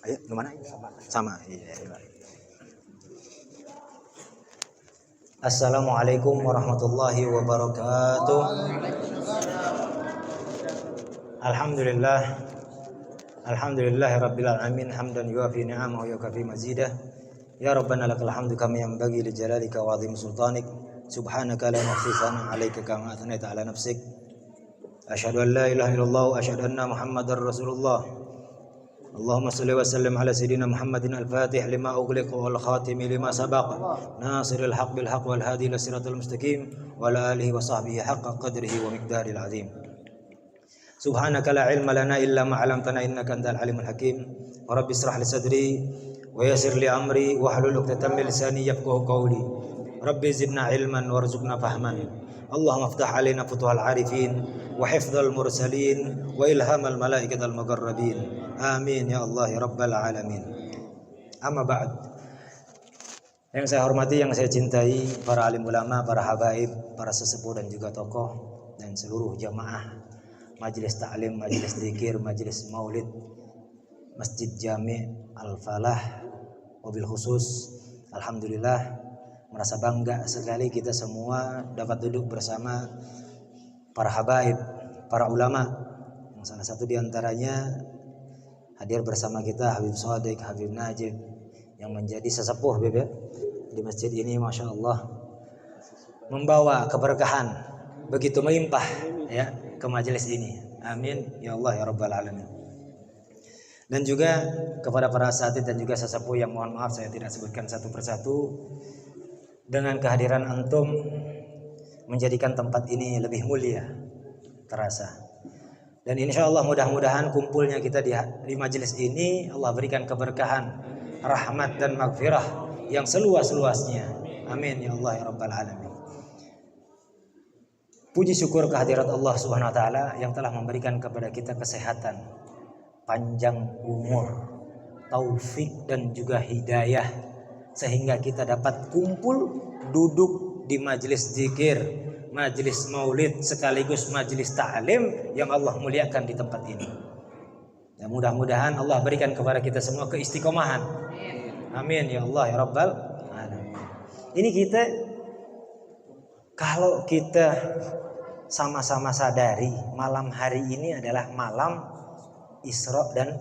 Ayo, gimana? Sama. Iya. Assalamualaikum warahmatullahi wabarakatuh. Alhamdulillah. Alhamdulillahirabbil alamin hamdan yuafi ni'amahu wa yukafi mazidah. Ya Rabbana lakal hamdu kama yanbaghi li jalalika wa 'azimi sultanik. Subhanaka la nuhsi sana'an 'alaika kama athnaita 'ala nafsik. Asyhadu an la ilaha illallah wa asyhadu anna Muhammadar Rasulullah. Allahumma salli wa sallim ala sayyidina Muhammadin al-Fatih lima ughliqa wal khatimi lima sabaq. Nasiril haqq bil haqq wal hadi ila siratal mustaqim wa ala alihi wa sahbihi haqqa qadrihi wa miqdaril azim. Subhanaka la ilma lana illa ma 'allamtana innaka antal alimul hakim. Wa rabbi israh li sadri wa yassir li amri wa hlul 'uqdatam min lisani yafqahu qawli. Rabbi zidna ilman warzuqna fahman. Allahumma aftah alaina futuhal arifin wa hifdzal mursalin wa ilhamal malaikatal muqarrabin. Amin ya Allah ya rabbal alamin. Amma ba'd. Yang saya hormati, yang saya cintai, para alim ulama, para habaib, para sesepuh dan juga tokoh dan seluruh jamaah majelis taklim, majelis zikir, majelis maulid Masjid Jami' Al-Falah. Wabil khusus alhamdulillah merasa bangga sekali kita semua dapat duduk bersama para habaib, para ulama. Yang salah satu diantaranya hadir bersama kita Habib Shadiq, Habib Najib yang menjadi sesepuh Bebe di masjid ini, masya Allah, membawa keberkahan begitu melimpah ya ke majelis ini. Amin ya Allah ya rabbal alamin. Dan juga kepada para asatidz dan juga sesepuh yang mohon maaf saya tidak sebutkan satu persatu. Dengan kehadiran antum menjadikan tempat ini lebih mulia terasa. Dan insya Allah mudah-mudahan kumpulnya kita di majelis ini Allah berikan keberkahan, rahmat dan maghfirah yang seluas-luasnya. Amin ya Allah ya rabbal alamin. Puji syukur kehadirat Allah Subhanahu wa taala yang telah memberikan kepada kita kesehatan, panjang umur, taufik dan juga hidayah sehingga kita dapat kumpul duduk di majelis zikir, majelis maulid sekaligus majelis ta'lim yang Allah muliakan di tempat ini. Dan mudah-mudahan Allah berikan kepada kita semua keistiqomahan. Amin ya Allah ya rabbal alamin. Ini kita kalau kita sama-sama sadari malam hari ini adalah malam Isra dan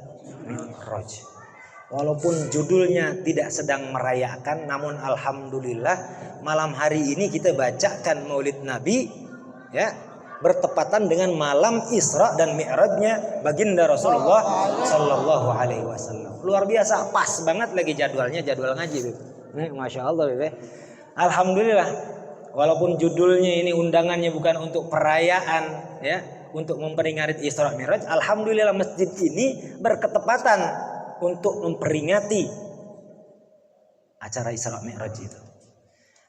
Mi'raj. Walaupun judulnya tidak sedang merayakan, namun alhamdulillah malam hari ini kita bacakan Maulid Nabi ya, bertepatan dengan malam Isra dan Mi'rajnya baginda Rasulullah sallallahu alaihi wasallam. Luar biasa, pas banget lagi jadwalnya, jadwal ngaji. Masya Allah, Bebe. Alhamdulillah. Walaupun judulnya ini undangannya bukan untuk perayaan ya, untuk memperingati Isra Mi'raj, alhamdulillah masjid ini berketepatan untuk memperingati acara Isra Mi'raj itu.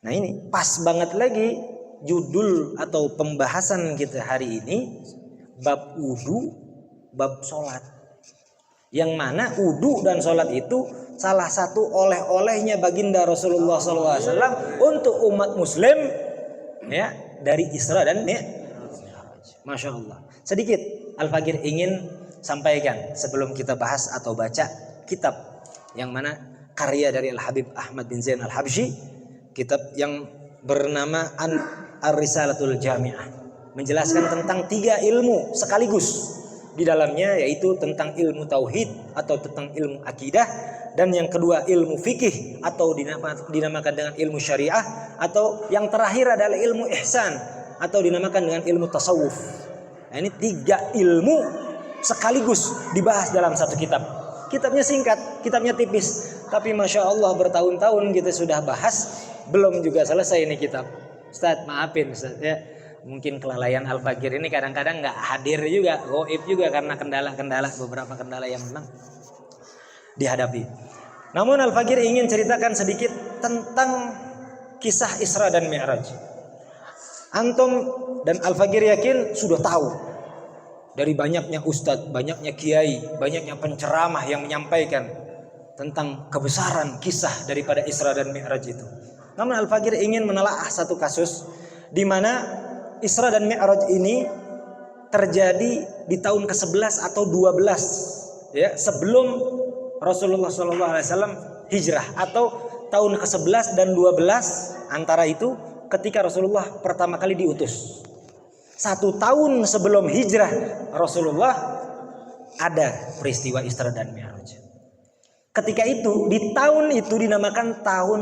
Nah ini pas banget lagi judul atau pembahasan kita hari ini bab wudu, bab sholat. Yang mana wudu dan sholat itu salah satu oleh-olehnya baginda Rasulullah SAW untuk umat Muslim ya dari Isra dan Mi'raj. Masya Allah. Sedikit Al-Fakir ingin sampaikan sebelum kita bahas atau baca kitab yang mana karya dari Al-Habib Ahmad bin Zain Al-Habsyi, kitab yang bernama Ar-Risalatul Jami'ah, menjelaskan tentang 3 ilmu sekaligus di dalamnya, yaitu tentang ilmu tauhid atau tentang ilmu akidah, dan yang kedua ilmu fikih atau dinamakan dengan ilmu syariah, atau yang terakhir adalah ilmu ihsan atau dinamakan dengan ilmu tasawuf. Nah, ini 3 ilmu sekaligus dibahas dalam satu kitab. Kitabnya singkat, kitabnya tipis, tapi masya Allah bertahun-tahun kita sudah bahas, belum juga selesai ini kitab. Ustaz, maafin Ustaz ya, mungkin kelalaian Al-Fakir ini kadang-kadang nggak hadir juga, goib juga karena beberapa kendala yang memang dihadapi. Namun Al-Fakir ingin ceritakan sedikit tentang kisah Isra dan Mi'raj. Antum dan Al-Fakir yakin sudah tahu. Dari banyaknya ustadz, banyaknya kiai, banyaknya penceramah yang menyampaikan tentang kebesaran kisah daripada Isra dan Mi'raj itu. Namun Al-Fakir ingin menelaah satu kasus di mana Isra dan Mi'raj ini terjadi di tahun ke-11 atau 12 ya, sebelum Rasulullah SAW hijrah, atau tahun ke-11 dan 12 antara itu ketika Rasulullah pertama kali diutus. 1 tahun sebelum hijrah Rasulullah ada peristiwa Isra dan Mi'raj. Ketika itu, di tahun itu dinamakan tahun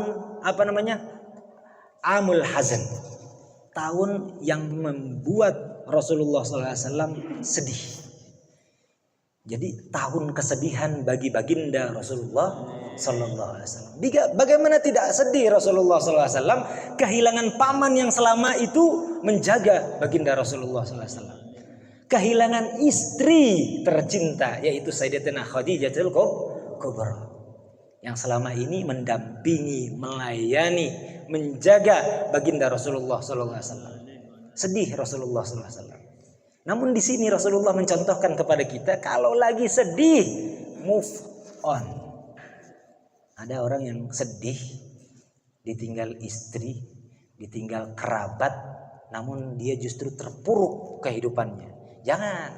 Amul Hazan. Tahun yang membuat Rasulullah SAW sedih. Jadi tahun kesedihan bagi baginda Rasulullah Sallallahu Alaihi Wasallam. Bagaimana tidak sedih Rasulullah Sallallahu Alaihi Wasallam kehilangan paman yang selama itu menjaga baginda Rasulullah Sallallahu Alaihi Wasallam, kehilangan istri tercinta yaitu Sayyidatina Khadijatul Kubra yang selama ini mendampingi, melayani, menjaga baginda Rasulullah Sallallahu Alaihi Wasallam. Sedih Rasulullah Sallallahu Alaihi Wasallam. Namun di sini Rasulullah mencontohkan kepada kita kalau lagi sedih, move on. Ada orang yang sedih, ditinggal istri, ditinggal kerabat, namun dia justru terpuruk kehidupannya. Jangan.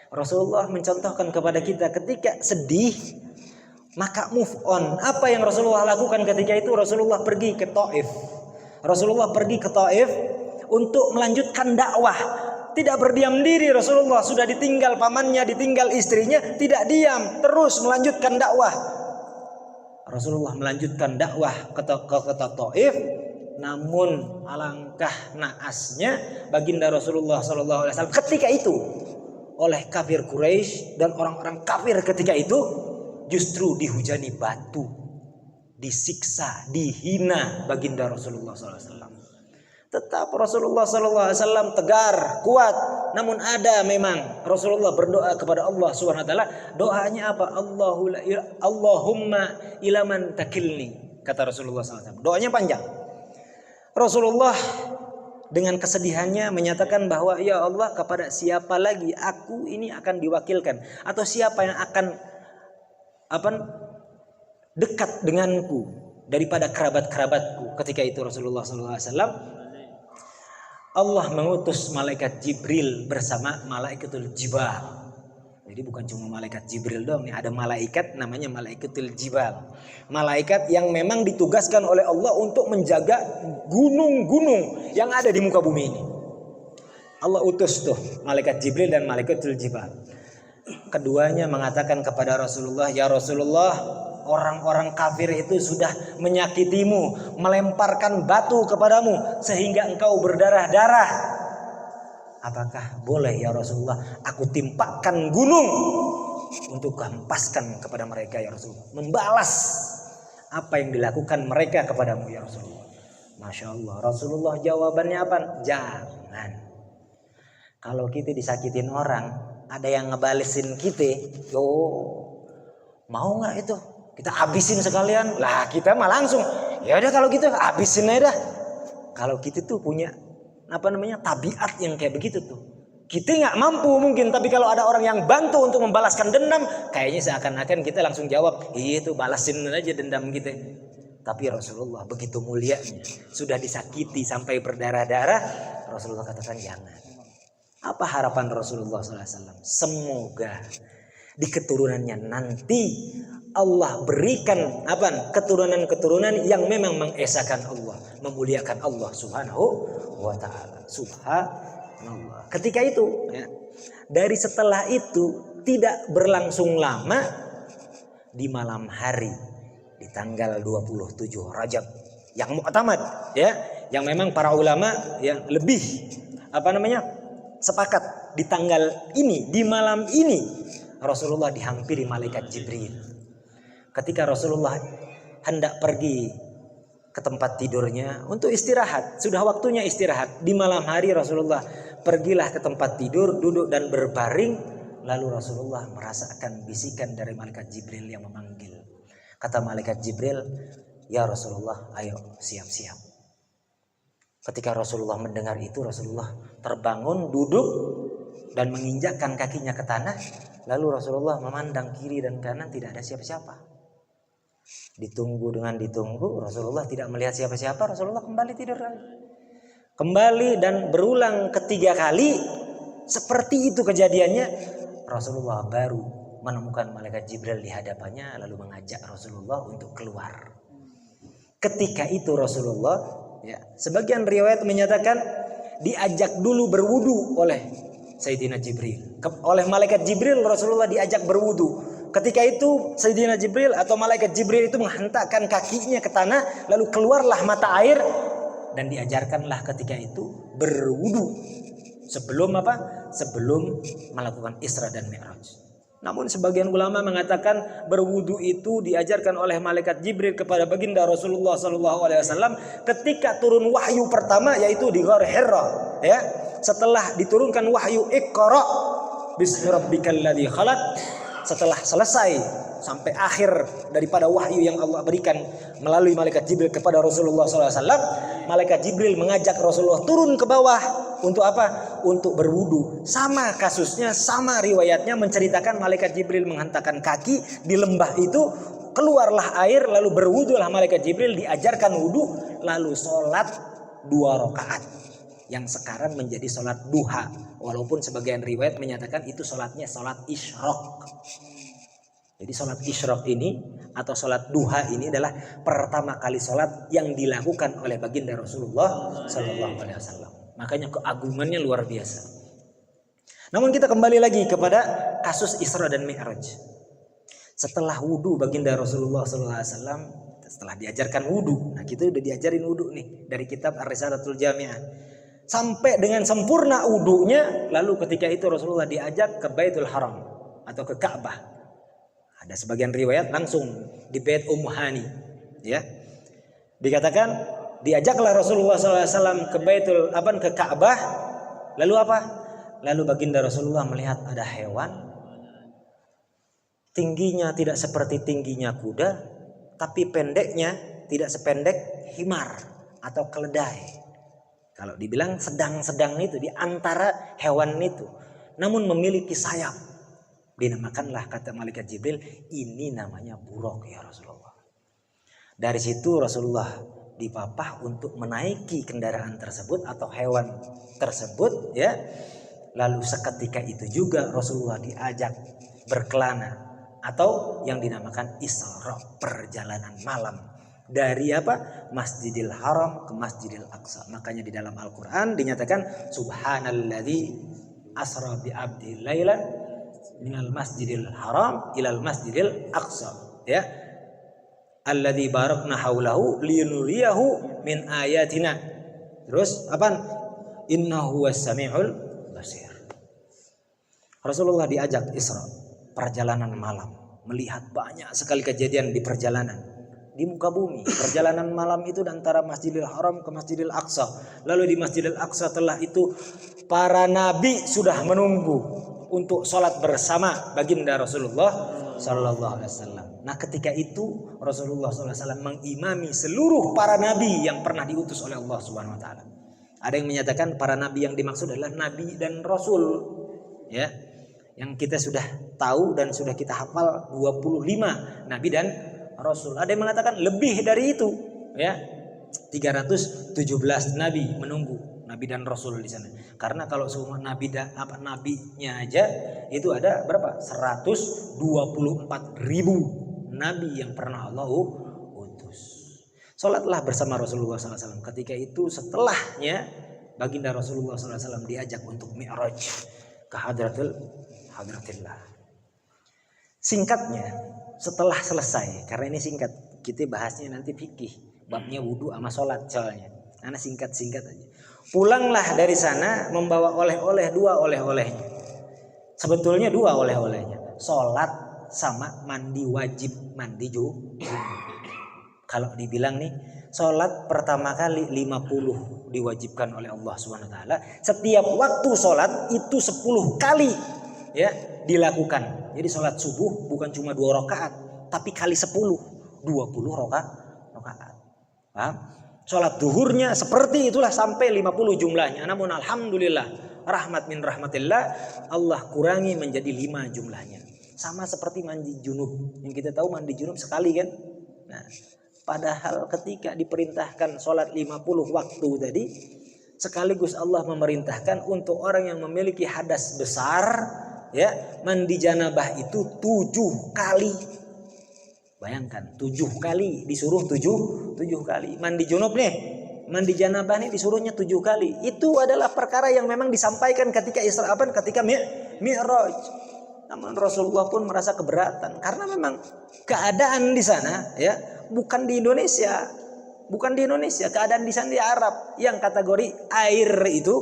Rasulullah mencontohkan kepada kita ketika sedih, maka move on. Apa yang Rasulullah lakukan ketika itu? Rasulullah pergi ke Taif. Rasulullah pergi ke Taif untuk melanjutkan dakwah. Tidak berdiam diri Rasulullah, sudah ditinggal pamannya, ditinggal istrinya, tidak diam, terus melanjutkan dakwah. Rasulullah melanjutkan dakwah ke kota Taif, namun alangkah naasnya baginda Rasulullah SAW ketika itu oleh kafir Quraisy dan orang-orang kafir ketika itu justru dihujani batu, disiksa, dihina baginda Rasulullah SAW. Tetap Rasulullah SAW tegar, kuat. Namun ada memang Rasulullah berdoa kepada Allah SWT. Doanya apa? Allahumma ilaman takilni, kata Rasulullah SAW. Doanya panjang. Rasulullah dengan kesedihannya menyatakan bahwa ya Allah, kepada siapa lagi aku ini akan diwakilkan, atau siapa yang akan dekat denganku daripada kerabat-kerabatku. Ketika itu Rasulullah SAW, Allah mengutus malaikat Jibril bersama malaikatul Jibal. Jadi bukan cuma malaikat Jibril doang, ada malaikat namanya malaikatul Jibal. Malaikat yang memang ditugaskan oleh Allah untuk menjaga gunung-gunung yang ada di muka bumi ini. Allah utus tuh malaikat Jibril dan malaikatul Jibal. Keduanya mengatakan kepada Rasulullah, ya Rasulullah, orang-orang kafir itu sudah menyakitimu, melemparkan batu kepadamu sehingga engkau berdarah-darah. Apakah boleh ya Rasulullah aku timpakan gunung untuk hempaskan kepada mereka ya Rasulullah, membalas apa yang dilakukan mereka kepadamu ya Rasulullah. Masya Allah, Rasulullah jawabannya apa? Jangan. Kalau kita disakitin orang, ada yang ngebalesin kita, mau nggak itu? Kita habisin sekalian. Lah kita mah langsung, ya udah kalau gitu habisin aja dah. Kalau kita tuh punya tabiat yang kayak begitu tuh. Kita nggak mampu mungkin, tapi kalau ada orang yang bantu untuk membalaskan dendam, kayaknya seakan-akan kita langsung jawab, iya tuh balasin aja dendam kita. Tapi Rasulullah begitu mulianya, sudah disakiti sampai berdarah-darah, Rasulullah katakan jangan. Apa harapan Rasulullah SAW? Semoga di keturunannya nanti Allah berikan keturunan-keturunan yang memang mengesahkan Allah, memuliakan Allah Subhanahu wa taala. Subhanallah. Ketika itu dari setelah itu tidak berlangsung lama, di malam hari di tanggal 27 Rajab yang mu'tamad yang memang para ulama yang lebih sepakat di tanggal ini, di malam ini Rasulullah dihampiri malaikat Jibril. Ketika Rasulullah hendak pergi ke tempat tidurnya untuk istirahat, sudah waktunya istirahat. Di malam hari Rasulullah pergilah ke tempat tidur, duduk dan berbaring. Lalu Rasulullah merasakan bisikan dari malaikat Jibril yang memanggil. Kata malaikat Jibril, ya Rasulullah, ayo siap-siap. Ketika Rasulullah mendengar itu, Rasulullah terbangun, duduk dan menginjakkan kakinya ke tanah. Lalu Rasulullah memandang kiri dan kanan, tidak ada siapa-siapa. Ditunggu, Rasulullah tidak melihat siapa-siapa. Rasulullah kembali tidur lagi. Kembali dan berulang ketiga kali seperti itu kejadiannya. Rasulullah baru menemukan malaikat Jibril di hadapannya lalu mengajak Rasulullah untuk keluar. Ketika itu Rasulullah, ya, sebagian riwayat menyatakan diajak dulu berwudu oleh Sayyidina Jibril. Oleh malaikat Jibril Rasulullah diajak berwudu. Ketika itu Sayyidina Jibril atau malaikat Jibril itu menghentakkan kakinya ke tanah lalu keluarlah mata air dan diajarkanlah ketika itu berwudu. Sebelum apa? Sebelum melakukan Isra dan Mi'raj. Namun sebagian ulama mengatakan berwudu itu diajarkan oleh malaikat Jibril kepada baginda Rasulullah SAW ketika turun wahyu pertama yaitu di Ghar Hira, ya. Setelah diturunkan wahyu Iqra bismi rabbikal ladzi khalaq, setelah selesai sampai akhir daripada wahyu yang Allah berikan melalui malaikat Jibril kepada Rasulullah SAW, malaikat Jibril mengajak Rasulullah turun ke bawah untuk apa? Untuk berwudu. Sama kasusnya, sama riwayatnya menceritakan malaikat Jibril menghentakkan kaki di lembah itu, keluarlah air lalu berwudulah malaikat Jibril, diajarkan wudu lalu sholat 2 rakaat yang sekarang menjadi sholat duha. Walaupun sebagian riwayat menyatakan itu sholatnya sholat isyraq. Jadi sholat isyraq ini atau sholat duha ini adalah pertama kali sholat yang dilakukan oleh baginda Rasulullah SAW. Makanya keagungannya luar biasa. Namun kita kembali lagi kepada kasus Isra dan Mi'raj. Setelah wudu baginda Rasulullah SAW, setelah diajarkan wudu, nah kita udah diajarin wudu nih dari kitab Ar-Risalatul Jami'ah. Sampai dengan sempurna wudunya, lalu ketika itu Rasulullah diajak ke Baitul Haram atau ke Ka'bah. Ada sebagian riwayat langsung di Bait Ummu Hani, ya. Dikatakan diajaklah Rasulullah SAW ke Ka'bah. Lalu apa? Lalu baginda Rasulullah melihat ada hewan tingginya tidak seperti tingginya kuda, tapi pendeknya tidak sependek himar atau keledai. Kalau dibilang sedang-sedang itu di antara hewan itu, namun memiliki sayap. Dinamakanlah kata malaikat Jibril, ini namanya buraq ya Rasulullah. Dari situ Rasulullah dipapah untuk menaiki kendaraan tersebut atau hewan tersebut, ya. Lalu seketika itu juga Rasulullah diajak berkelana atau yang dinamakan Isra, perjalanan malam dari apa? Masjidil Haram ke Masjidil Aqsa. Makanya di dalam Al-Qur'an dinyatakan subhanalladzi asra bi 'abdihi lailan minal Masjidil Haram ilal Masjidil Aqsa, ya. Alladzi barakna haulahu linuriyahu min ayatina. Terus apa? Innahu was-sami'ul basir. Rasulullah diajak Isra, perjalanan malam, melihat banyak sekali kejadian di perjalanan di muka bumi. Perjalanan malam itu antara Masjidil Haram ke Masjidil Aqsa. Lalu di Masjidil Aqsa setelah itu para nabi sudah menunggu untuk sholat bersama baginda Rasulullah Sallallahu Alaihi Wasallam. Nah ketika itu Rasulullah Sallallahu Alaihi Wasallam mengimami seluruh para nabi yang pernah diutus oleh Allah Subhanahu Wa Taala. Ada yang menyatakan para nabi yang dimaksud adalah nabi dan rasul, ya, yang kita sudah tahu dan sudah kita hafal 25 nabi dan rasul. Ada yang mengatakan lebih dari itu, ya, 317 nabi menunggu nabi dan rasul di sana. Karena kalau semua nabi dan nabinya aja itu ada berapa? 124.000 nabi yang pernah Allah utus. Salatlah bersama Rasulullah SAW. Ketika itu setelahnya baginda Rasulullah SAW diajak untuk Mi'raj ke hadratillah. Singkatnya, setelah selesai, karena ini singkat, kita bahasnya nanti fikih, babnya wudu sama sholat soalnya. Karena singkat-singkat aja. Pulanglah dari sana membawa oleh-oleh, 2 oleh-olehnya. Sebetulnya 2 oleh-olehnya. Sholat sama mandi wajib, mandi junub. Kalau dibilang nih, sholat pertama kali 50 diwajibkan oleh Allah SWT. Setiap waktu sholat itu 10 kali, ya, dilakukan. Jadi sholat subuh bukan cuma 2 rakaat, tapi kali 10, 20 rakaat. Paham? Sholat duhurnya seperti itulah sampai 50 jumlahnya. Namun alhamdulillah, rahmat min rahmatillah, Allah kurangi menjadi 5 jumlahnya. Sama seperti mandi junub. Yang kita tahu mandi junub sekali kan. Nah, padahal ketika diperintahkan sholat 50 waktu tadi, sekaligus Allah memerintahkan untuk orang yang memiliki hadas besar, ya, mandi janabah itu 7 kali. Bayangkan 7 kali disuruh 7 kali. Mandi junub nih, mandi janabah nih disuruhnya 7 kali. Itu adalah perkara yang memang disampaikan ketika ketika Mi'raj. Namun Rasulullah pun merasa keberatan karena memang keadaan di sana ya bukan di Indonesia. Bukan di Indonesia, keadaan di sana di Arab yang kategori air itu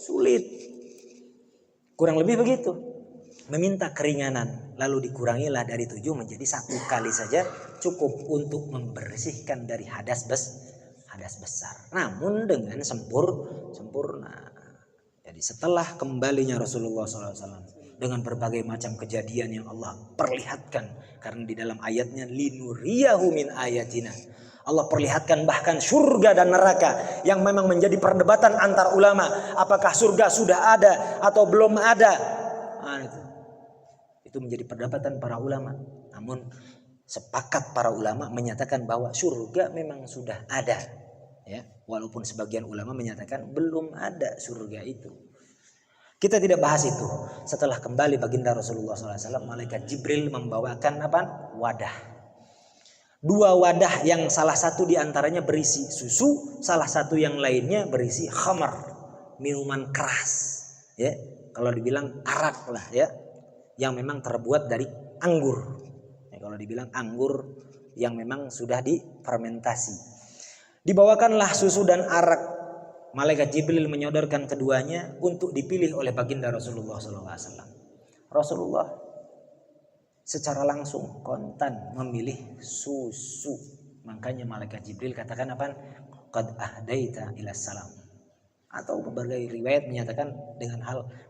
sulit. Kurang lebih begitu. Meminta keringanan, lalu dikurangilah dari 7 menjadi 1 kali saja cukup untuk membersihkan dari hadas besar. Namun dengan sempurna. Jadi setelah kembalinya Rasulullah SAW dengan berbagai macam kejadian yang Allah perlihatkan, karena di dalam ayatnya linuriyahu min ayatina. Allah perlihatkan bahkan surga dan neraka yang memang menjadi perdebatan antar ulama. Apakah surga sudah ada atau belum ada? Itu menjadi perdebatan para ulama. Namun sepakat para ulama menyatakan bahwa surga memang sudah ada. Ya, walaupun sebagian ulama menyatakan belum ada surga itu. Kita tidak bahas itu. Setelah kembali baginda Rasulullah SAW, malaikat Jibril membawakan wadah. 2 wadah yang salah satu diantaranya berisi susu, salah satu yang lainnya berisi khamar, minuman keras. Ya, kalau dibilang arak lah ya, yang memang terbuat dari anggur. Ya, kalau dibilang anggur yang memang sudah difermentasi. Dibawakanlah susu dan arak. Malaikat Jibril menyodorkan keduanya untuk dipilih oleh baginda Rasulullah SAW. Rasulullah secara langsung kontan memilih susu. Makanya malaikat Jibril katakan apa? Qad ahdaita ila salam. Atau berbagai riwayat menyatakan dengan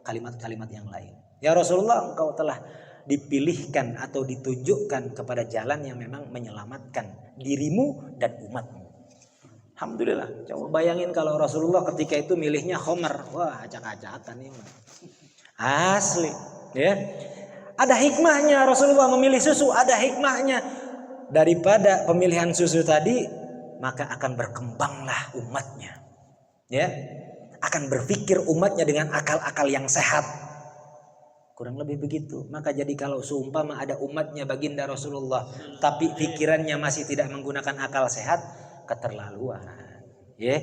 kalimat-kalimat yang lain. Ya Rasulullah, engkau telah dipilihkan atau ditunjukkan kepada jalan yang memang menyelamatkan dirimu dan umatmu. Alhamdulillah. Coba bayangin kalau Rasulullah ketika itu milihnya khamar. Wah, acak-acakan ini. Asli, ya. Ada hikmahnya Rasulullah memilih susu, ada hikmahnya. Daripada pemilihan susu tadi, maka akan berkembanglah umatnya. Ya. Akan berpikir umatnya dengan akal-akal yang sehat. Kurang lebih begitu. Maka jadi kalau seumpama ada umatnya baginda Rasulullah, tapi pikirannya masih tidak menggunakan akal sehat, keterlaluan. Ya.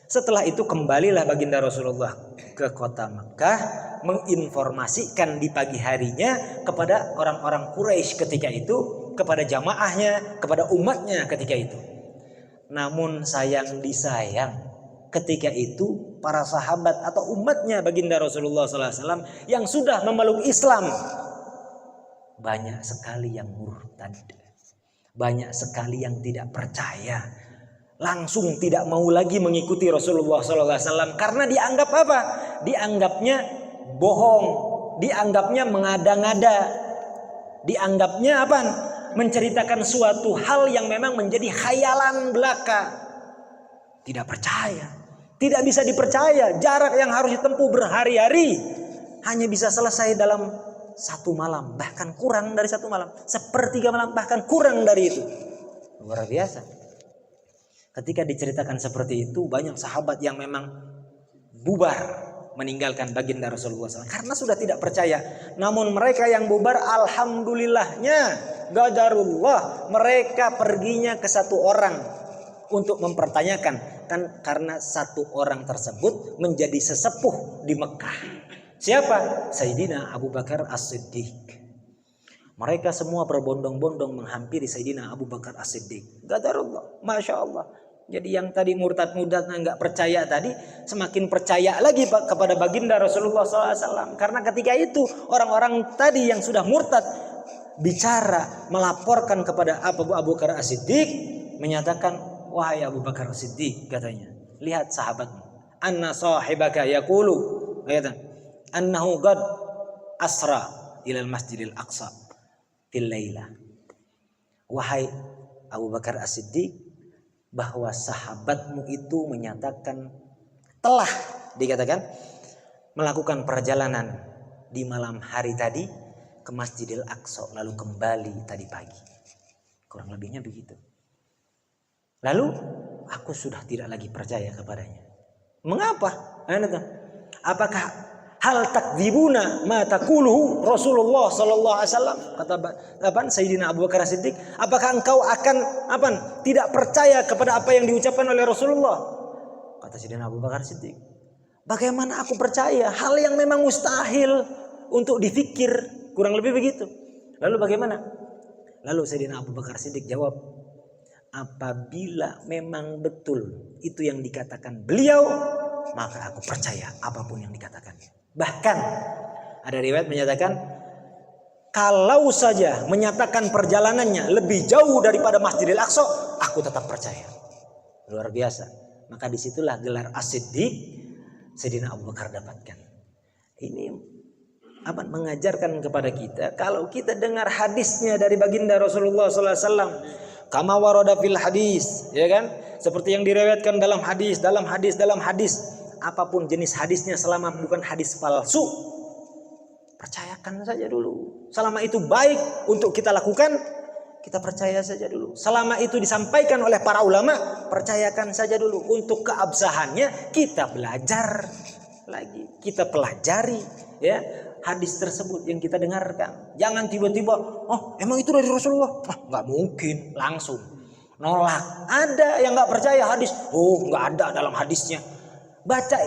Setelah itu kembalilah baginda Rasulullah ke kota Mekah, menginformasikan di pagi harinya kepada orang-orang Quraisy ketika itu, kepada jamaahnya, kepada umatnya ketika itu. Namun sayang disayang, ketika itu para sahabat atau umatnya baginda Rasulullah SAW yang sudah memeluk Islam, banyak sekali yang murtad, banyak sekali yang tidak percaya, langsung tidak mau lagi mengikuti Rasulullah SAW karena dianggap apa? Dianggapnya bohong, dianggapnya mengada-ngada, dianggapnya apa? Menceritakan suatu hal yang memang menjadi khayalan belaka. Tidak percaya, tidak bisa dipercaya. Jarak yang harus ditempuh berhari-hari hanya bisa selesai dalam 1 malam, bahkan kurang dari 1 malam, 1/3 malam, bahkan kurang dari itu. Luar biasa. Ketika diceritakan seperti itu, banyak sahabat yang memang bubar meninggalkan baginda Rasulullah SAW karena sudah tidak percaya. Namun mereka yang bubar, alhamdulillahnya, gadarullah, mereka perginya ke 1 orang untuk mempertanyakan, kan karena 1 orang tersebut menjadi sesepuh di Mekah. Siapa? Sayyidina Abu Bakar As-Siddiq. Mereka semua berbondong-bondong menghampiri Sayyidina Abu Bakar As-Siddiq. Gadarullah, Masya Allah. Jadi yang tadi murtad-murtad nggak percaya tadi semakin percaya lagi kepada baginda Rasulullah SAW. Karena ketika itu orang-orang tadi yang sudah murtad bicara melaporkan kepada Abu Bakar As-Siddiq, menyatakan, wahai Abu Bakar As-Siddiq, katanya, lihat sahabatmu, anna sahibaka yaqulu, kata, annahu qad asra ilal masjidil aqsa fil laila. Wahai Abu Bakar As-Siddiq, bahwa sahabatmu itu menyatakan telah dikatakan melakukan perjalanan di malam hari tadi ke Masjidil Aqsa, lalu kembali tadi pagi. Kurang lebihnya begitu. Lalu aku sudah tidak lagi percaya kepadanya. Mengapa? Apakah Hal takdzibuna ma taquluhu Rasulullah sallallahu alaihi wasallam, kata Sayyidina Abu Bakar Siddiq, apakah engkau akan tidak percaya kepada apa yang diucapkan oleh Rasulullah? Kata Sayyidina Abu Bakar Siddiq, bagaimana aku percaya hal yang memang mustahil untuk difikir, kurang lebih begitu. Lalu bagaimana? Lalu Sayyidina Abu Bakar Siddiq jawab, apabila memang betul itu yang dikatakan beliau, maka aku percaya apapun yang dikatakannya. Bahkan ada riwayat menyatakan, kalau saja menyatakan perjalanannya lebih jauh daripada Masjidil Aqsa, aku tetap percaya. Luar biasa. Maka disitulah gelar As-Siddiq Sayyidina Abu Bakar dapatkan. Ini mengajarkan kepada kita, kalau kita dengar hadisnya dari baginda Rasulullah SAW, kama warada fil hadis, ya kan? Seperti yang diriwayatkan dalam hadis, apapun jenis hadisnya selama bukan hadis palsu, percayakan saja dulu. Selama itu baik untuk kita lakukan, kita percaya saja dulu. Selama itu disampaikan oleh para ulama, percayakan saja dulu. Untuk keabsahannya kita belajar lagi, kita pelajari ya hadis tersebut yang kita dengarkan. Jangan tiba-tiba, oh emang itu dari Rasulullah? Nggak mungkin, langsung nolak. Ada yang nggak percaya hadis, oh nggak ada dalam hadisnya. Baca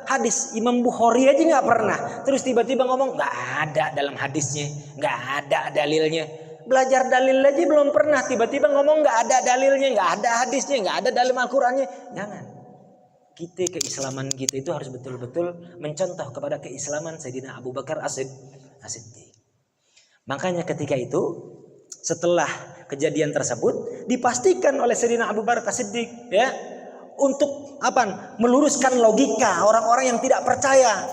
hadis Imam Bukhari aja nggak pernah, terus tiba-tiba ngomong nggak ada dalam hadisnya, nggak ada dalilnya. Belajar dalil aja belum pernah, tiba-tiba ngomong nggak ada dalilnya, nggak ada hadisnya, nggak ada dalam Al-Qurannya. Jangan. Keislaman kita itu harus betul-betul mencontoh kepada keislaman Sayyidina Abu Bakar As-Siddiq. Makanya ketika itu, setelah kejadian tersebut, dipastikan oleh Sayyidina Abu Bakar As-Siddiq ya, untuk meluruskan logika orang-orang yang tidak percaya.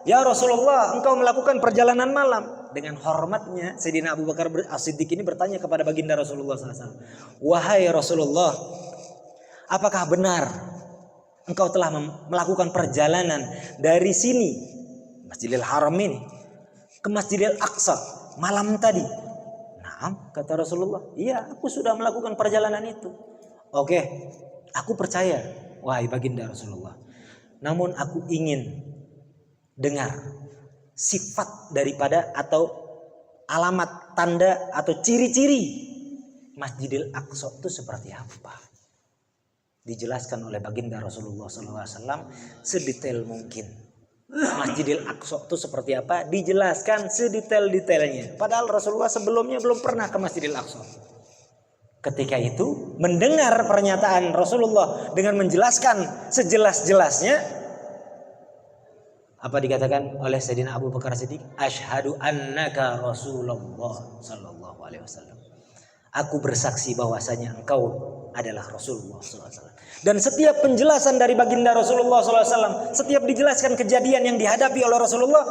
Ya Rasulullah, engkau melakukan perjalanan malam. Dengan hormatnya Sayyidina Abu Bakar As-Siddiq ini bertanya kepada baginda Rasulullah SAW, wahai Rasulullah, apakah benar engkau telah melakukan perjalanan dari sini, Masjidil Haram ini, ke Masjidil Aqsa malam tadi? Naam, kata Rasulullah, iya aku sudah melakukan perjalanan itu. Oke, aku percaya, wahai baginda Rasulullah. Namun aku ingin dengar sifat daripada atau alamat, tanda atau ciri-ciri Masjidil Aqsa itu seperti apa. Dijelaskan oleh baginda Rasulullah SAW sedetail mungkin. Masjidil Aqsa itu seperti apa, dijelaskan sedetail-detailnya. Padahal Rasulullah sebelumnya belum pernah ke Masjidil Aqsa. Ketika itu mendengar pernyataan Rasulullah dengan menjelaskan sejelas-jelasnya, apa dikatakan oleh Sayyidina Abu Bakar Siddiq? Asyhadu annaka Rasulullah sallallahu alaihi wasallam. Aku bersaksi bahwasanya engkau adalah Rasulullah sallallahu alaihi wasallam. Dan setiap penjelasan dari baginda Rasulullah sallallahu alaihi wasallam, setiap dijelaskan kejadian yang dihadapi oleh Rasulullah,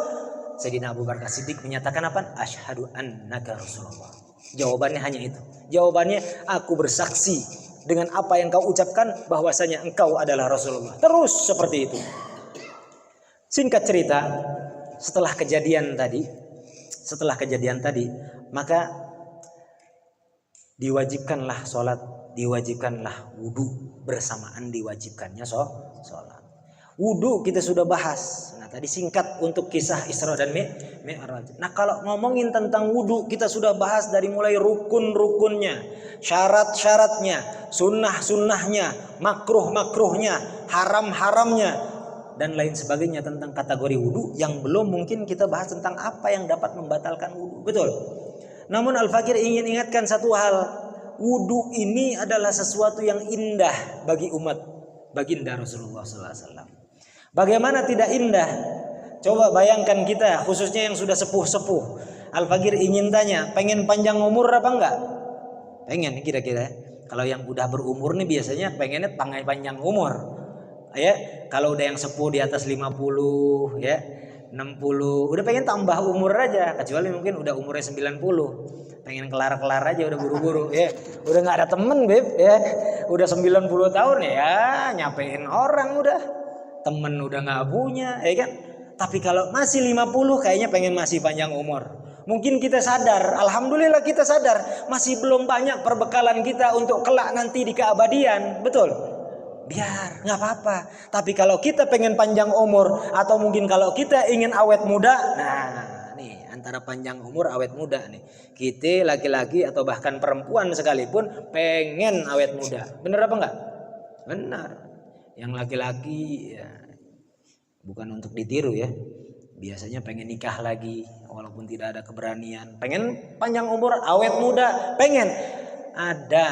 Sayyidina Abu Bakar Siddiq menyatakan apa? Asyhadu annaka Rasulullah. Jawabannya hanya itu. Jawabannya, aku bersaksi dengan apa yang kau ucapkan bahwasanya engkau adalah Rasulullah. Terus seperti itu. Singkat cerita, setelah kejadian tadi, maka diwajibkanlah sholat, diwajibkanlah wudu, bersamaan diwajibkannya sholat. Wudu kita sudah bahas. Nah tadi singkat untuk kisah Isra dan Mi'raj. Nah kalau ngomongin tentang wudu, kita sudah bahas dari mulai rukun-rukunnya, syarat-syaratnya, sunnah-sunnahnya, makruh-makruhnya, haram-haramnya, dan lain sebagainya tentang kategori wudu. Yang belum mungkin kita bahas tentang apa yang dapat membatalkan wudu. Betul. Namun Al-Fakir ingin ingatkan satu hal. Wudu ini adalah sesuatu yang indah bagi umat baginda Rasulullah SAW. Bagaimana tidak indah? Coba bayangkan kita, khususnya yang sudah sepuh-sepuh. Al-Fakir ingin tanya, pengen panjang umur apa enggak? Pengen kira-kira. Kalau yang udah berumur nih biasanya pengennya panjang umur. Ya, kalau udah yang sepuh di atas 50 ya, 60, udah pengen tambah umur aja, kecuali mungkin udah umurnya 90. Pengen kelar-kelar aja udah buru-buru ya. Udah enggak ada temen, Beb, ya. Udah 90 tahun ya, nyapein orang udah. Temen udah enggak punya, ya kan? Tapi kalau masih 50 kayaknya pengen masih panjang umur. Mungkin kita sadar, alhamdulillah kita sadar, masih belum banyak perbekalan kita untuk kelak nanti di keabadian, betul? biar, nggak apa-apa. Tapi kalau kita pengen panjang umur atau mungkin kalau kita ingin awet muda, nah nih antara panjang umur awet muda nih. Kita laki-laki atau bahkan perempuan sekalipun pengen awet muda. Bener apa enggak? Benar. Yang laki-laki ya, bukan untuk ditiru ya. Biasanya pengen nikah lagi walaupun tidak ada keberanian. Pengen panjang umur, awet muda, pengen. Ada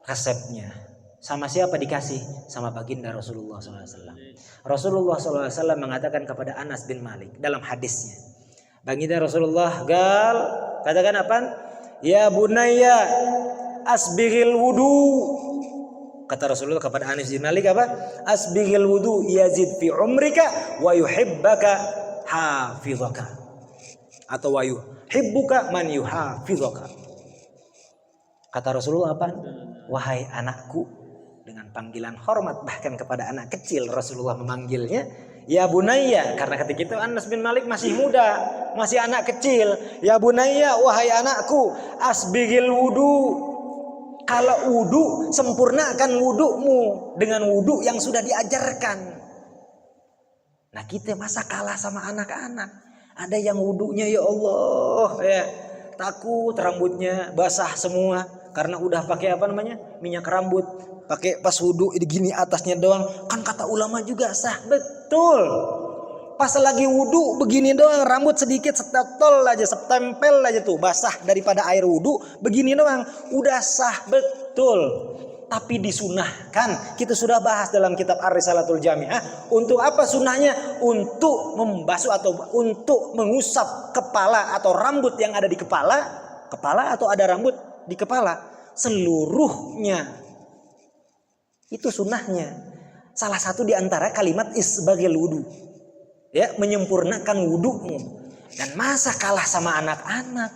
resepnya. Sama siapa dikasih? Sama baginda Rasulullah SAW. Rasulullah SAW mengatakan kepada Anas bin Malik dalam hadisnya. Baginda Rasulullah katakan apa? Ya bunayya asbighil wudu. Kata Rasulullah kepada Anas bin Malik apa? Asbighil wudu yazid fi umrika wa yuhibbaka hafizaka. Atau wa yuhibbuka man yuhafizaka. Kata Rasulullah apa? Wahai anakku, dengan panggilan hormat bahkan kepada anak kecil Rasulullah memanggilnya ya bunayya, karena ketika itu Anas bin Malik masih muda, masih anak kecil. Ya bunayya, wahai anakku, asbighil wudu. Kalau wudu, sempurnakan wudumu dengan wudu yang sudah diajarkan. Nah kita masa kalah sama anak-anak? Ada yang wudunya ya Allah ya takut rambutnya basah semua karena udah pakai apa namanya minyak rambut, pakai pas wudu gini atasnya doang. Kan kata ulama juga sah, betul. Pas lagi wudu begini doang, rambut sedikit setempel aja tuh basah daripada air wudu, begini doang udah sah, betul. Tapi disunahkan, kita sudah bahas dalam kitab Ar-Risalatul Jami'ah. Untuk apa sunahnya? Untuk membasuh atau untuk mengusap kepala atau rambut yang ada di kepala atau ada rambut di kepala seluruhnya. Itu sunahnya. Salah satu di antara kalimat isbaghil wudu. Ya, menyempurnakan wudumu. Dan masa kalah sama anak-anak?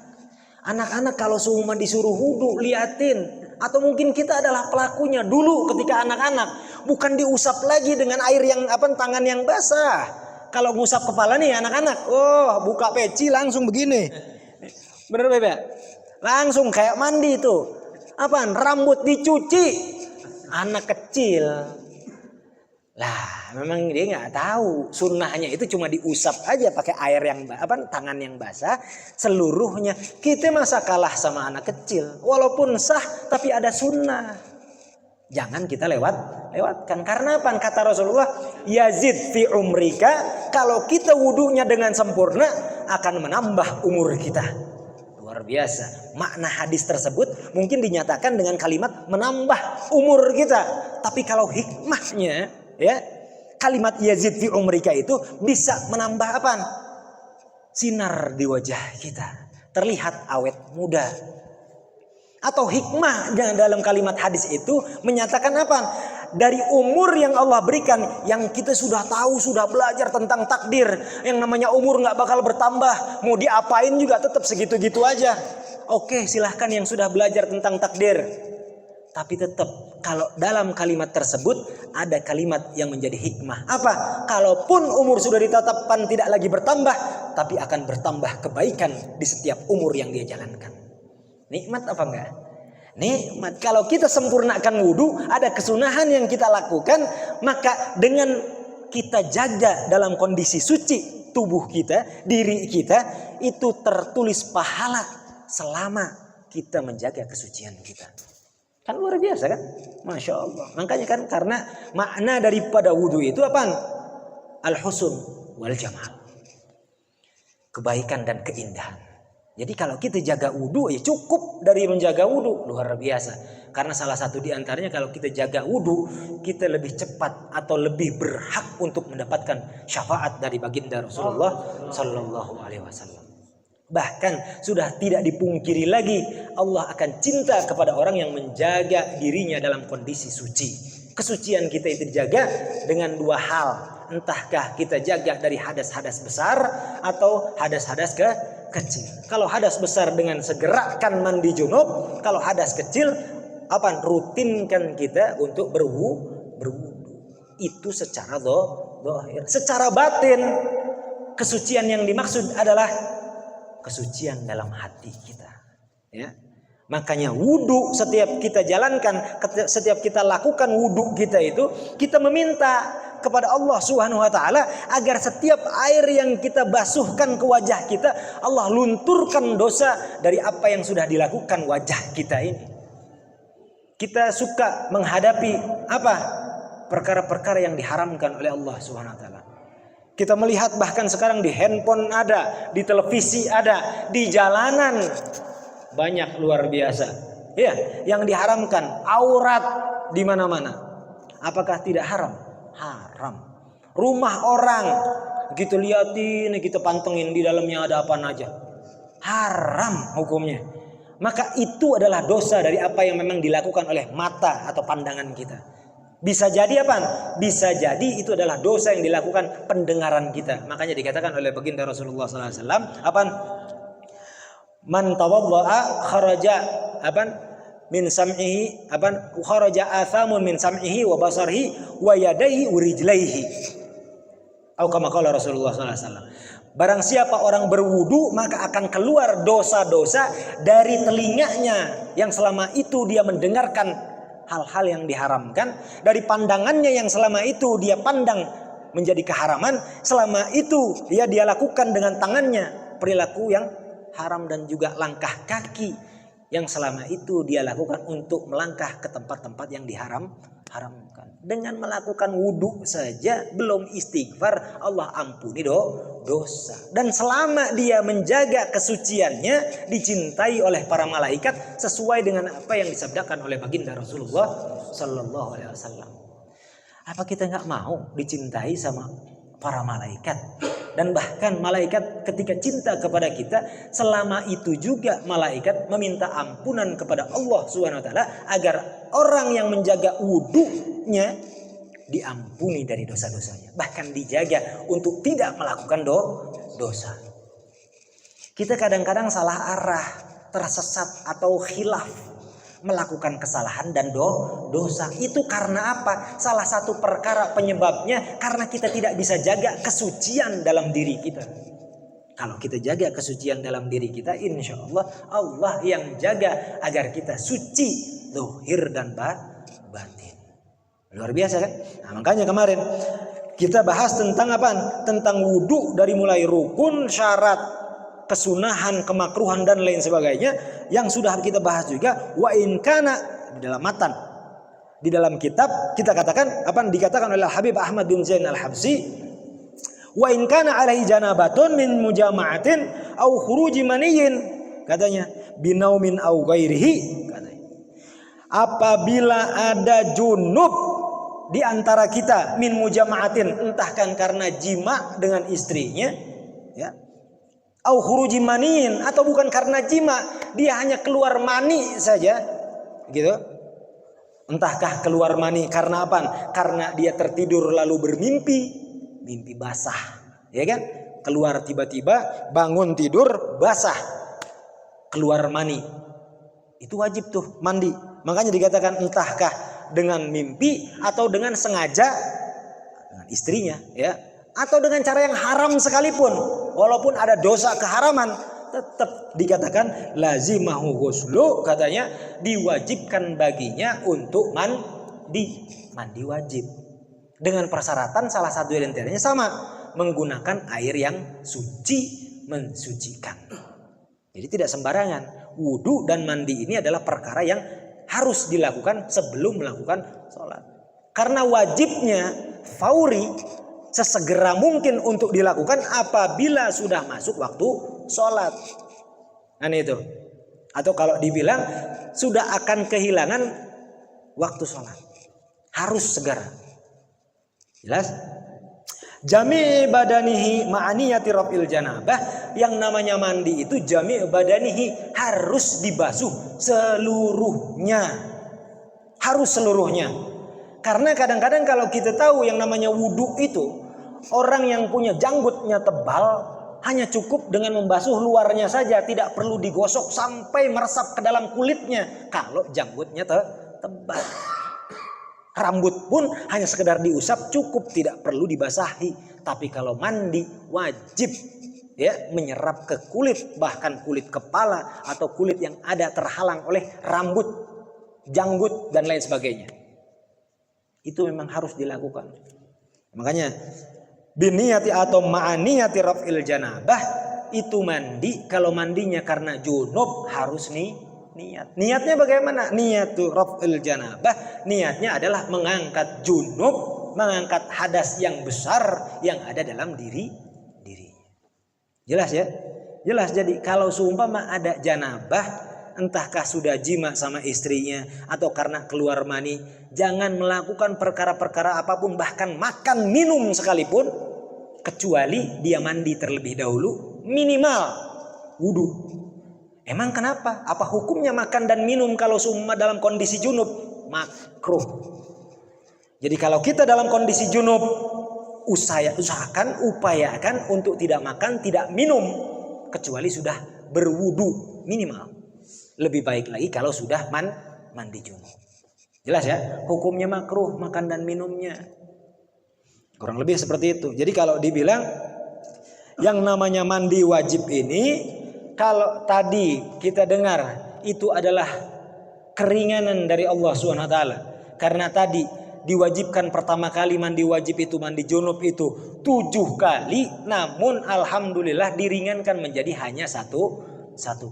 Anak-anak kalau semua disuruh wudu, liatin. Atau mungkin kita adalah pelakunya dulu ketika anak-anak. Bukan diusap lagi dengan air yang tangan yang basah. Kalau ngusap kepala nih anak-anak, oh buka peci langsung begini. Bener Bebe? Langsung kayak mandi itu. Rambut dicuci. Anak kecil. Lah, memang dia nggak tahu sunnahnya itu cuma diusap aja pakai air yang tangan yang basah seluruhnya. Kita masa kalah sama anak kecil, walaupun sah tapi ada sunnah. Jangan kita lewatkan. Karena apa? Kata Rasulullah, yazid fi umrika, kalau kita wudunya dengan sempurna akan menambah umur kita. Luar biasa. Makna hadis tersebut mungkin dinyatakan dengan kalimat menambah umur kita. Tapi kalau hikmahnya ya, kalimat yazid fi umrika itu bisa menambah apa? Sinar di wajah kita, terlihat awet muda. Atau hikmah dalam kalimat hadis itu menyatakan apa? Dari umur yang Allah berikan, yang kita sudah tahu, sudah belajar tentang takdir, yang namanya umur nggak bakal bertambah, mau diapain juga tetap segitu-gitu aja. Oke, silahkan yang sudah belajar tentang takdir. Tapi tetap kalau dalam kalimat tersebut ada kalimat yang menjadi hikmah. Apa? Kalaupun umur sudah ditetapkan tidak lagi bertambah, tapi akan bertambah kebaikan di setiap umur yang dia jalankan. Nikmat apa enggak? Nikmat. Kalau kita sempurnakan wudu, ada kesunahan yang kita lakukan, maka dengan kita jaga dalam kondisi suci tubuh kita, diri kita, itu tertulis pahala selama kita menjaga kesucian kita. Kan luar biasa kan? Masya Allah. Makanya kan karena makna daripada wudu itu apa? Al-husn wal jamal. Kebaikan dan keindahan. Jadi kalau kita jaga wudu ya cukup dari menjaga wudu. Luar biasa. Karena salah satu di antaranya kalau kita jaga wudu, kita lebih cepat atau lebih berhak untuk mendapatkan syafaat dari baginda Rasulullah sallallahu alaihi wasallam. Bahkan sudah tidak dipungkiri lagi Allah akan cinta kepada orang yang menjaga dirinya dalam kondisi suci. Kesucian kita itu dijaga dengan dua hal. Entahkah kita jaga dari hadas-hadas besar atau hadas-hadas kecil. Kalau hadas besar dengan segerakan mandi junub, kalau hadas kecil rutinkan kita untuk berwudu. Itu secara zahir. Secara batin kesucian yang dimaksud adalah kesucian dalam hati kita, ya. Makanya wudu setiap kita jalankan, setiap kita lakukan wudu kita itu, kita meminta kepada Allah Subhanahu wa taala agar setiap air yang kita basuhkan ke wajah kita, Allah lunturkan dosa dari apa yang sudah dilakukan wajah kita ini. Kita suka menghadapi apa? Perkara-perkara yang diharamkan oleh Allah Subhanahu wa taala. Kita melihat bahkan sekarang di handphone ada, di televisi ada, di jalanan banyak luar biasa. Ya, yang diharamkan, aurat di mana-mana. Apakah tidak haram? Haram. Rumah orang kita liatin, kita pantengin di dalamnya ada apa aja. Haram hukumnya. Maka itu adalah dosa dari apa yang memang dilakukan oleh mata atau pandangan kita. Bisa jadi apa? Bisa jadi itu adalah dosa yang dilakukan pendengaran kita. Makanya dikatakan oleh baginda Rasulullah SAW, apa? Man tawadda'a kharaja apa? Min sam'ihi apa? Kharaja athamun min sam'ihi wa basarihi wa yadayhi wa rijlaihi. Atau kama qala Rasulullah SAW. Barang siapa orang berwudu maka akan keluar dosa-dosa dari telinganya yang selama itu dia mendengarkan hal-hal yang diharamkan, dari pandangannya yang selama itu dia pandang menjadi keharaman, selama itu dia lakukan dengan tangannya perilaku yang haram, dan juga langkah kaki yang selama itu dia lakukan untuk melangkah ke tempat-tempat yang diharamkan. Dengan melakukan wudu saja belum istighfar, Allah ampuni dosa. Dan selama dia menjaga kesuciannya, dicintai oleh para malaikat sesuai dengan apa yang disabdakan oleh baginda Rasulullah Sallallahu Alaihi Wasallam. Apa kita nggak mau dicintai sama para malaikat? Dan bahkan malaikat ketika cinta kepada kita, selama itu juga malaikat meminta ampunan kepada Allah Subhanahu wa taala agar orang yang menjaga wudunya diampuni dari dosa-dosanya, bahkan dijaga untuk tidak melakukan dosa. Kita kadang-kadang salah arah, tersesat atau khilaf, melakukan kesalahan dan dosa. Itu karena apa? Salah satu perkara penyebabnya karena kita tidak bisa jaga kesucian dalam diri kita. Kalau kita jaga kesucian dalam diri kita, insya Allah Allah yang jaga agar kita suci zahir dan batin. Luar biasa kan? Nah, makanya kemarin kita bahas tentang apa? Tentang wudu dari mulai rukun, syarat, kesunahan, kemakruhan dan lain sebagainya yang sudah kita bahas juga. Wa in kana di dalam matan, di dalam kitab kita katakan apa dikatakan oleh Habib Ahmad bin Zain Al-Habsyi, wa in kana alaihi janabatun min mujama'atin au khuruji maniyyin, katanya binaumin au ghairihi, katanya apabila ada junub di antara kita min mujama'atin, entahkan karena jima dengan istrinya, ya, au khuruji maniin, atau bukan karena jima, dia hanya keluar mani saja, gitu. Entahkah keluar mani karena apa? Karena dia tertidur lalu bermimpi, mimpi basah, ya kan? Keluar tiba-tiba, bangun tidur basah, keluar mani. Itu wajib tuh mandi. Makanya dikatakan entahkah dengan mimpi atau dengan sengaja dengan istrinya, ya, atau dengan cara yang haram sekalipun, walaupun ada dosa keharaman, tetap dikatakan lazimahu ghuslu, katanya diwajibkan baginya untuk mandi wajib, dengan persyaratan salah satu di antaranya sama, menggunakan air yang suci, mensucikan. Jadi tidak sembarangan. Wudu dan mandi ini adalah perkara yang harus dilakukan sebelum melakukan sholat, karena wajibnya fauri, sesegera mungkin untuk dilakukan apabila sudah masuk waktu sholat. Nah itu. Atau kalau dibilang sudah akan kehilangan waktu sholat, harus segera. Jelas? Jami' badanihi ma'aniyati raf'il janabah. Yang namanya mandi itu jami' badanihi, harus dibasuh seluruhnya. Harus seluruhnya. Karena kadang-kadang kalau kita tahu yang namanya wudu itu, orang yang punya janggutnya tebal hanya cukup dengan membasuh luarnya saja, tidak perlu digosok sampai meresap ke dalam kulitnya kalau janggutnya tebal. Rambut pun hanya sekedar diusap cukup, tidak perlu dibasahi. Tapi kalau mandi wajib ya, menyerap ke kulit, bahkan kulit kepala atau kulit yang ada terhalang oleh rambut, janggut dan lain sebagainya. Itu memang harus dilakukan. Makanya biniyati atau ma'aniyati raf'il janabah, itu mandi, kalau mandinya karena junub harus niat. Niatnya bagaimana? Niyatu raf'il janabah, niatnya adalah mengangkat junub, mengangkat hadas yang besar yang ada dalam dirinya. Jelas ya? Jelas. Jadi kalau seumpama ada janabah, entahkah sudah jima sama istrinya atau karena keluar mani, jangan melakukan perkara-perkara apapun, bahkan makan minum sekalipun, kecuali dia mandi terlebih dahulu, minimal wudu. Emang kenapa? Apa hukumnya makan dan minum kalau seumpama dalam kondisi junub? Makruh. Jadi kalau kita dalam kondisi junub, upayakan untuk tidak makan, tidak minum, kecuali sudah berwudu minimal. Lebih baik lagi kalau sudah mandi junub. Jelas ya? Hukumnya makruh makan dan minumnya. Kurang lebih seperti itu. Jadi kalau dibilang yang namanya mandi wajib ini, kalau tadi kita dengar itu adalah keringanan dari Allah SWT. Karena tadi diwajibkan pertama kali mandi wajib itu, mandi junub itu 7 kali, namun alhamdulillah diringankan menjadi hanya satu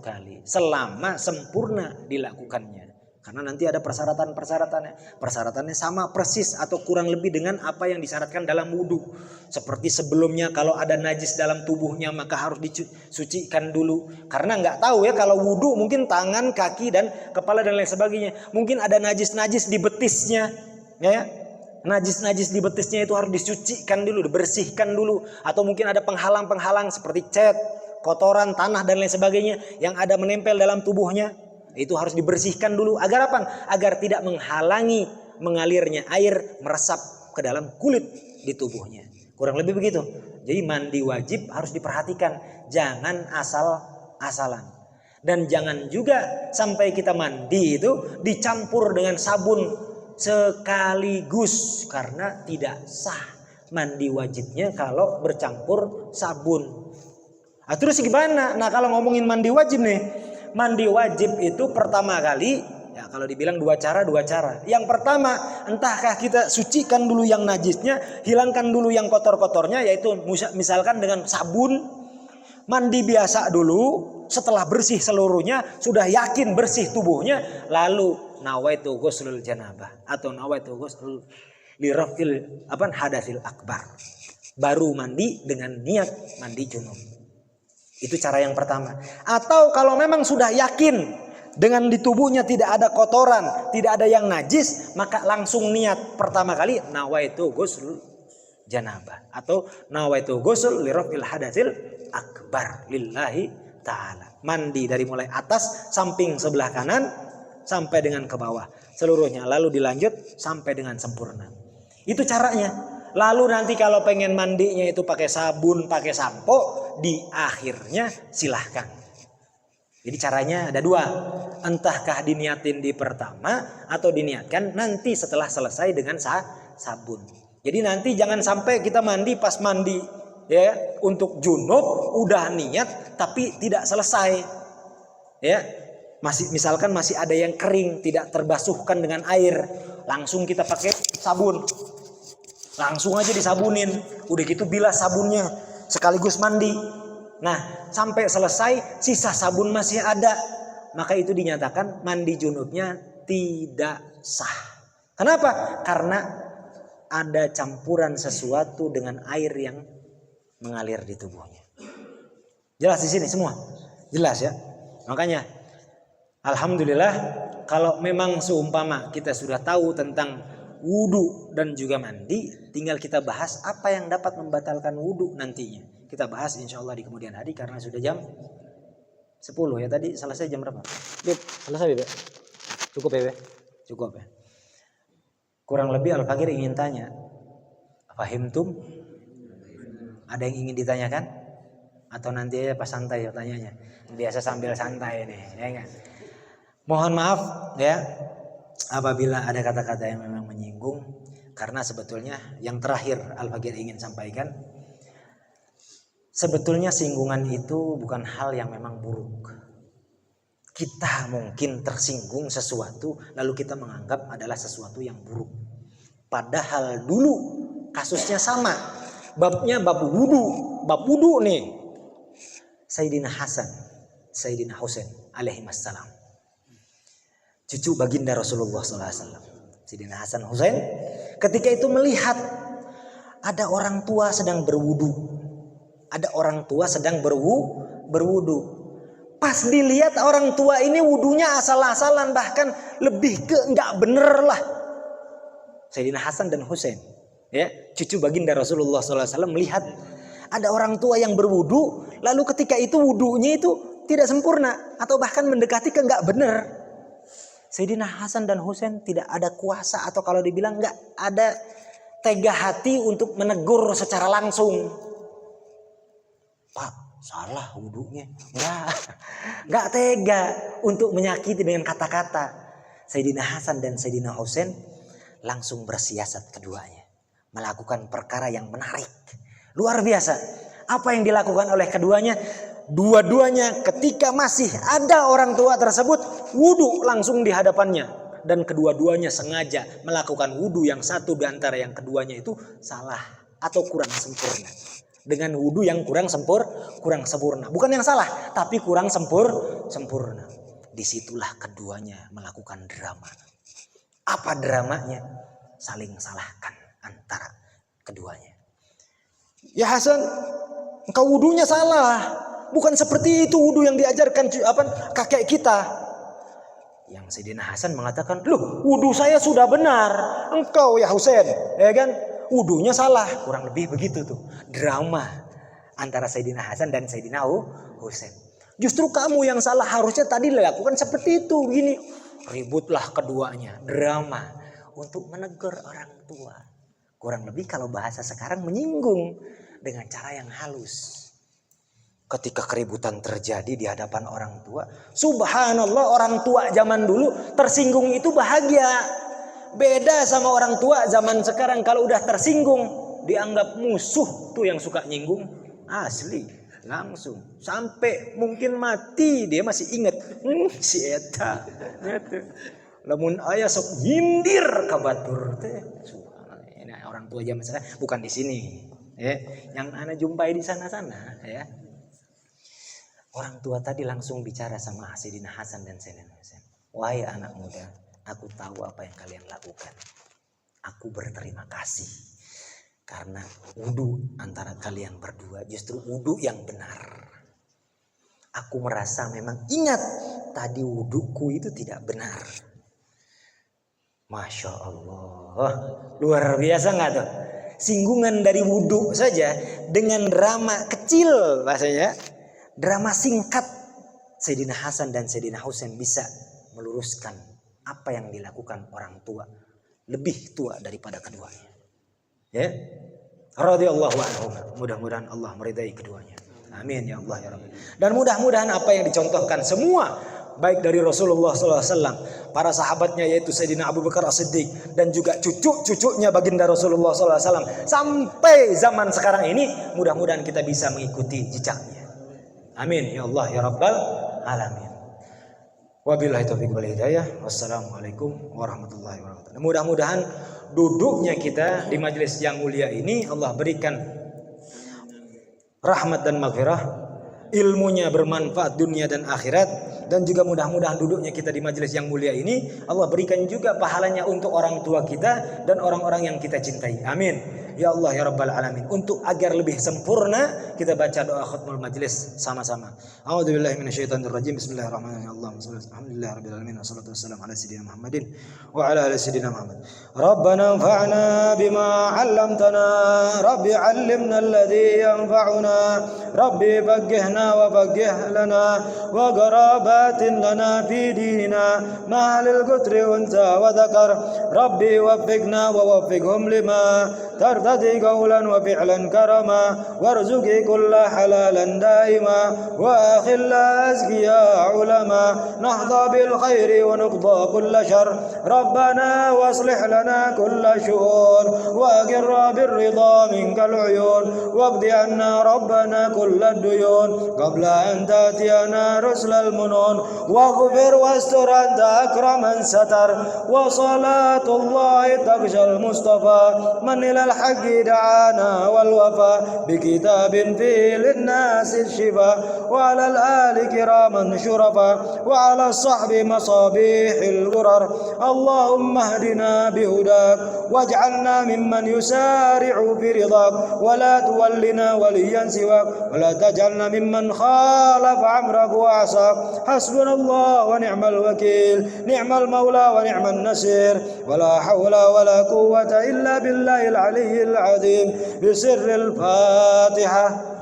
kali selama sempurna dilakukannya. Karena nanti ada persyaratannya. Persyaratannya sama persis atau kurang lebih dengan apa yang disyaratkan dalam wudu. Seperti sebelumnya, kalau ada najis dalam tubuhnya maka harus disucikan dulu. Karena nggak tahu ya, kalau wudu mungkin tangan, kaki dan kepala dan lain sebagainya. Mungkin ada najis di betisnya. Ya, najis di betisnya itu harus disucikan dulu, dibersihkan dulu. Atau mungkin ada penghalang seperti cat, kotoran, tanah dan lain sebagainya yang ada menempel dalam tubuhnya. Itu harus dibersihkan dulu. Agar apa? Agar tidak menghalangi mengalirnya air meresap ke dalam kulit di tubuhnya. Kurang lebih begitu. Jadi mandi wajib harus diperhatikan. Jangan asal-asalan. Dan jangan juga sampai kita mandi itu dicampur dengan sabun sekaligus, karena tidak sah mandi wajibnya kalau bercampur sabun. Nah, terus gimana? Nah, kalau ngomongin mandi wajib nih, mandi wajib itu pertama kali ya, kalau dibilang dua cara. Yang pertama, entahkah kita sucikan dulu yang najisnya, hilangkan dulu yang kotor-kotornya, yaitu misalkan dengan sabun. Mandi biasa dulu, setelah bersih seluruhnya, sudah yakin bersih tubuhnya, lalu nawaitu ghuslul janabah atau nawaitu ghusl lirafil hadasil akbar. Baru mandi dengan niat mandi junub. Itu cara yang pertama. Atau kalau memang sudah yakin dengan di tubuhnya tidak ada kotoran, tidak ada yang najis, maka langsung niat pertama kali nawaitu ghusl janabah atau nawaitu ghusl lirafil hadasil akbar lillahi ta'ala. Mandi dari mulai atas samping sebelah kanan sampai dengan ke bawah seluruhnya, lalu dilanjut sampai dengan sempurna. Itu caranya. Lalu nanti kalau pengen mandinya itu pakai sabun, pakai sampo, di akhirnya silahkan. Jadi caranya ada dua. Entahkah diniatin di pertama atau diniatkan nanti setelah selesai dengan sabun. Jadi nanti jangan sampai kita mandi, pas mandi ya untuk junub udah niat tapi tidak selesai. Ya. Misalkan masih ada yang kering, tidak terbasuhkan dengan air, langsung kita pakai sabun. Langsung aja disabunin. Udah gitu bilas sabunnya sekaligus mandi. Nah, sampai selesai sisa sabun masih ada, maka itu dinyatakan mandi junubnya tidak sah. Kenapa? Karena ada campuran sesuatu dengan air yang mengalir di tubuhnya. Jelas di sini semua? Jelas ya? Makanya alhamdulillah kalau memang seumpama kita sudah tahu tentang wudu dan juga mandi, tinggal kita bahas apa yang dapat membatalkan wudu nantinya. Kita bahas insya Allah di kemudian hari karena sudah jam 10 ya. Tadi selesai jam berapa? Beb, selesai Beb? Cukup ya Beb? Cukup ya. Kurang lebih Al-Fakir ingin tanya, fahimtum? Ada yang ingin ditanyakan? Atau nanti aja pas santai ya tanyanya. Biasa sambil santai nih, ya enggak? Mohon maaf ya apabila ada kata-kata yang memang menyinggung, karena sebetulnya yang terakhir Al-Fakir ingin sampaikan, Sebetulnya singgungan itu bukan hal yang memang buruk. Kita mungkin tersinggung sesuatu lalu kita menganggap adalah sesuatu yang buruk. Padahal dulu kasusnya sama. Babnya bab wudu nih. Sayyidina Hasan, Sayyidina Husain alaihi wassalam. Cucu baginda Rasulullah SAW. Sayyidina Hasan Husain ketika itu melihat ada orang tua sedang berwudu. Ada orang tua sedang berwudu. Pas dilihat orang tua ini wudunya asal-asalan, bahkan lebih ke enggak bener lah. Sayyidina Hasan dan Husain, ya, cucu baginda Rasulullah SAW melihat ada orang tua yang berwudu, lalu ketika itu wudunya itu tidak sempurna atau bahkan mendekati ke enggak bener. Sayyidina Hasan dan Husain tidak ada kuasa atau kalau dibilang enggak ada tega hati untuk menegur secara langsung. Pak, salah wudunya. Enggak tega untuk menyakiti dengan kata-kata. Sayyidina Hasan dan Sayyidina Husain langsung bersiasat keduanya. Melakukan perkara yang menarik. Luar biasa. Apa yang dilakukan oleh keduanya? Dua-duanya ketika masih ada orang tua tersebut, wudu langsung di hadapannya. Dan kedua-duanya sengaja melakukan wudu yang satu di antara yang keduanya itu salah atau kurang sempurna. Dengan wudu yang kurang sempurna. Bukan yang salah, tapi kurang sempurna. Disitulah keduanya melakukan drama. Apa dramanya? Saling salahkan antara keduanya. Ya Hasan, engkau wudunya salah. Bukan seperti itu wudu yang diajarkan kakek kita. Yang Sayyidina Hasan mengatakan, loh wudu saya sudah benar. Engkau ya Husain, ya kan? Wudunya salah. Kurang lebih begitu tuh. Drama antara Sayyidina Hasan dan Sayyidina Husain. Justru kamu yang salah, harusnya tadi lakukan seperti itu. Begini. Ributlah keduanya. Drama. Untuk menegur orang tua. Kurang lebih kalau bahasa sekarang menyinggung. Dengan cara yang halus. Ketika keributan terjadi di hadapan orang tua. Subhanallah, orang tua zaman dulu tersinggung itu bahagia. Beda sama orang tua zaman sekarang, kalau udah tersinggung dianggap musuh tuh yang suka nyinggung. Asli langsung sampai mungkin mati dia masih ingat si eta. Lamun aya sok nyindir ka batur teh. Ini orang tua zaman sekarang bukan di sini, ya. Yang ana jumpai di sana-sana, ya. Orang tua tadi langsung bicara sama Sayyidina Hasan dan Sayyidina Husain. Wahai anak muda, aku tahu apa yang kalian lakukan. Aku berterima kasih. Karena wudu antara kalian berdua justru wudu yang benar. Aku merasa memang ingat tadi wuduku itu tidak benar. Masya Allah. Luar biasa gak tuh? Singgungan dari wudu saja dengan drama kecil bahasanya. Drama singkat. Sayyidina Hasan dan Sayyidina Husain bisa meluruskan apa yang dilakukan orang tua, lebih tua daripada keduanya. Ya, radhiyallahu anhum. Mudah-mudahan Allah meridai keduanya. Amin ya Allah ya Rabbi. Dan mudah-mudahan apa yang dicontohkan semua, baik dari Rasulullah SAW, para sahabatnya yaitu Sayyidina Abu Bakar As-Siddiq dan juga cucu-cucunya baginda Rasulullah SAW sampai zaman sekarang ini, mudah-mudahan kita bisa mengikuti jejaknya. Amin ya Allah ya Rabbal Alamin. Wabillahi taufiq wal hidayah. Wassalamualaikum warahmatullahi wabarakatuh. Mudah-mudahan duduknya kita di majelis yang mulia ini Allah berikan rahmat dan maghfirah, ilmunya bermanfaat dunia dan akhirat, dan juga mudah-mudahan duduknya kita di majelis yang mulia ini Allah berikan juga pahalanya untuk orang tua kita dan orang-orang yang kita cintai. Amin. Ya Allah ya Rabbal Alamin. Untuk agar lebih sempurna kita baca doa khutbah majlis sama-sama. A'udzubillahi minasyaitonirrajim. Bismillahirrahmanirrahim. Alhamdulillahirabbil alamin. Wassalatu wassalamu ala sayyidina Muhammadin wa ala ali sayyidina Muhammad. Rabbana anfa'na bima 'allamtana. Rabbi 'allimna alladhi yanfa'una. Rabbi faqqihna wa faqqih lana wa qarabatin lana fi dinina ma lil qutri unsa wa dhakar. Rabbi waffiqna wa waffiqhum lima ترتدي قولا وفعلا كرما وارزقي كل حلالا دائما وأخل أزكياء علما نحظى بالخير ونقضى كل شر ربنا واصلح لنا كل شؤون وأقر بالرضا منك العيون واقض عنا ربنا كل الديون قبل أن تأتينا رسل المنون واغفر واستر أنت أكرم من ستر وصلاة الله تغشى المصطفى من إلى الحق دعانا والوفاء بكتاب فيه للناس الشفاء وعلى الآل كراما شرفا وعلى الصحب مصابيح الغرر اللهم اهدنا بهداك واجعلنا ممن يسارع في رضاك ولا تولنا وليا سواك ولا تجعلنا ممن خالف أمرك وعصاك حسبنا الله ونعم الوكيل نعم المولى ونعم النصير ولا حول ولا قوة إلا بالله العلي العظيم بسر الفاتحة.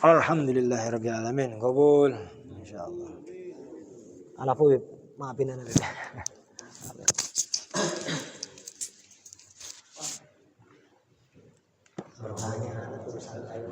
Alhamdulillahirabbil alamin. Qabul insyaallah. Alafu maafin ana. Bertanya urusan lain.